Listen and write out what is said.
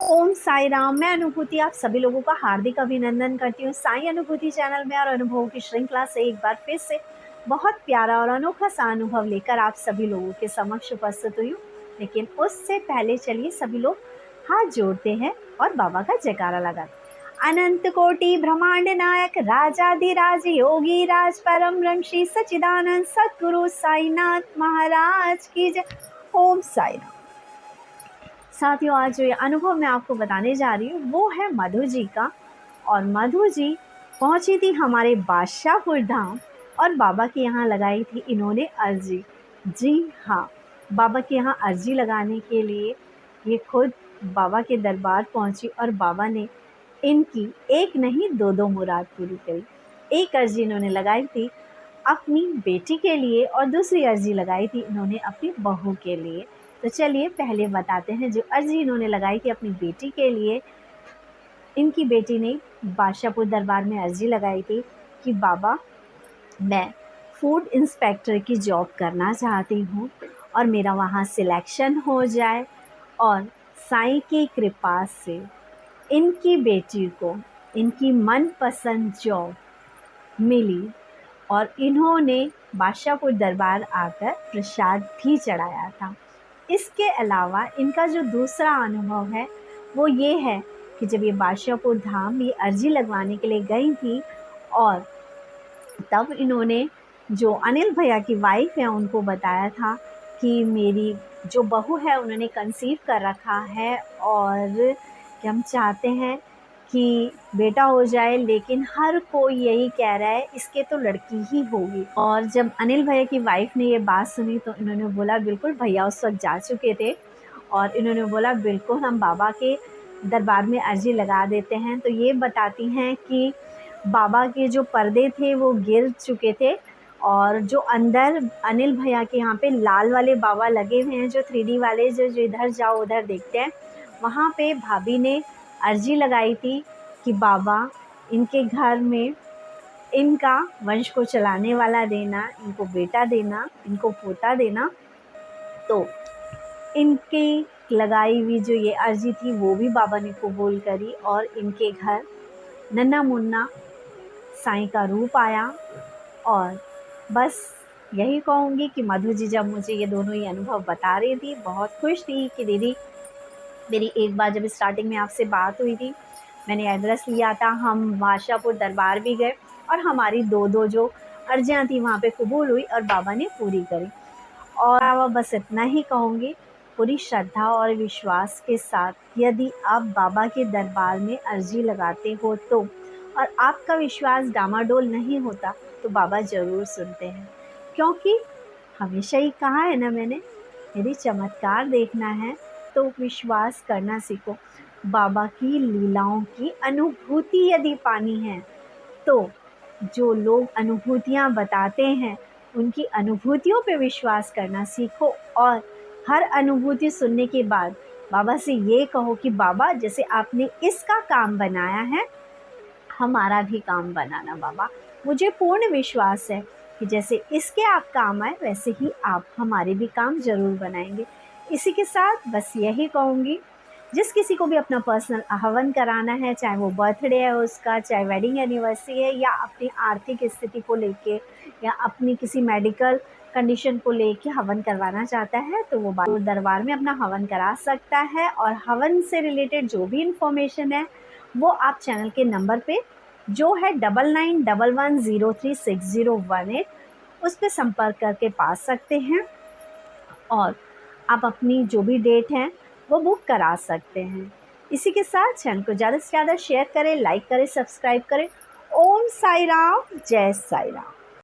ओम साई राम। मैं अनुभूति आप सभी लोगों का हार्दिक अभिनंदन करती हूँ साई अनुभूति चैनल में और अनुभवों की श्रृंखला से एक बार फिर से बहुत प्यारा और अनोखा सा अनुभव लेकर आप सभी लोगों के समक्ष उपस्थित हुई हूँ। लेकिन उससे पहले चलिए सभी लोग हाथ जोड़ते हैं और बाबा का जयकारा लगाते। अनंत कोटि ब्रह्मांड नायक राजाधिराज योगी राज परम ब्रह्म श्री सच्चिदानंद सद्गुरु साईनाथ महाराज की जय। ओम साई राम। साथियों, आज जो ये अनुभव मैं आपको बताने जा रही हूँ वो है मधु जी का। और मधु जी पहुँची थी हमारे बादशाहपुर धाम और बाबा के यहाँ लगाई थी इन्होंने अर्जी। जी हाँ, बाबा के यहाँ अर्जी लगाने के लिए ये खुद बाबा के दरबार पहुँची और बाबा ने इनकी एक नहीं दो मुराद पूरी करी। एक अर्जी इन्होंने लगाई थी अपनी बेटी के लिए और दूसरी अर्जी लगाई थी इन्होंने अपनी बहू के लिए। तो चलिए पहले बताते हैं जो अर्जी इन्होंने लगाई थी अपनी बेटी के लिए। इनकी बेटी ने बादशाहपुर दरबार में अर्जी लगाई थी कि बाबा, मैं फूड इंस्पेक्टर की जॉब करना चाहती हूँ और मेरा वहाँ सिलेक्शन हो जाए और साईं की कृपा से इनकी बेटी को इनकी मनपसंद जॉब मिली और इन्होंने बादशाहपुर दरबार आकर प्रसाद भी चढ़ाया था। इसके अलावा इनका जो दूसरा अनुभव है वो ये है कि जब ये बादशाहपुर धाम ये अर्जी लगवाने के लिए गई थी और तब इन्होंने जो अनिल भैया की वाइफ है उनको बताया था कि मेरी जो बहू है उन्होंने कंसीव कर रखा है और कि हम चाहते हैं कि बेटा हो जाए, लेकिन हर कोई यही कह रहा है इसके तो लड़की ही होगी। और जब अनिल भैया की वाइफ ने ये बात सुनी तो इन्होंने बोला, बिल्कुल भैया उस वक्त जा चुके थे और इन्होंने बोला बिल्कुल हम बाबा के दरबार में अर्जी लगा देते हैं। तो ये बताती हैं कि बाबा के जो पर्दे थे वो गिर चुके थे और जो अंदर अनिल भैया के यहाँ पे लाल वाले बाबा लगे हुए हैं, जो 3D वाले, जो इधर जाओ उधर देखते हैं, वहाँ पे भाभी ने अर्जी लगाई थी कि बाबा इनके घर में इनका वंश को चलाने वाला देना, इनको बेटा देना, इनको पोता देना। तो इनकी लगाई हुई जो ये अर्जी थी वो भी बाबा ने कबूल करी और इनके घर नन्ना मुन्ना साईं का रूप आया। और बस यही कहूँगी कि मधु जी जब मुझे ये दोनों ही अनुभव बता रही थी बहुत खुश थी कि दीदी, मेरी एक बार जब स्टार्टिंग में आपसे बात हुई थी मैंने एड्रेस लिया था, हम बादशाहपुर दरबार भी गए और हमारी दो जो अर्जियाँ थी वहाँ पे कबूल हुई और बाबा ने पूरी करी। और बस इतना ही कहूँगी, पूरी श्रद्धा और विश्वास के साथ यदि आप बाबा के दरबार में अर्जी लगाते हो तो, और आपका विश्वास डामाडोल नहीं होता तो बाबा ज़रूर सुनते हैं। क्योंकि हमेशा ही कहा है ना मैंने, यदि चमत्कार देखना है तो विश्वास करना सीखो। बाबा की लीलाओं की अनुभूति यदि पानी है तो जो लोग अनुभूतियाँ बताते हैं उनकी अनुभूतियों पे विश्वास करना सीखो और हर अनुभूति सुनने के बाद बाबा से ये कहो कि बाबा जैसे आपने इसका काम बनाया है हमारा भी काम बनाना बाबा। मुझे पूर्ण विश्वास है कि जैसे इसके आप काम आए वैसे ही आप हमारे भी काम ज़रूर बनाएंगे। इसी के साथ बस यही कहूँगी, जिस किसी को भी अपना पर्सनल हवन कराना है, चाहे वो बर्थडे है उसका, चाहे वेडिंग एनिवर्सरी है, या अपनी आर्थिक स्थिति को लेके या अपनी किसी मेडिकल कंडीशन को लेके हवन करवाना चाहता है तो वो दरबार में अपना हवन करा सकता है। और हवन से रिलेटेड जो भी इंफॉर्मेशन है वो आप चैनल के नंबर पे जो है 9911036018 उस पर संपर्क करके पा सकते हैं और आप अपनी जो भी डेट है वो बुक करा सकते हैं। इसी के साथ चैनल को ज़्यादा से ज़्यादा शेयर करें, लाइक करें, सब्सक्राइब करें। ओम साई राम, जय साई राम।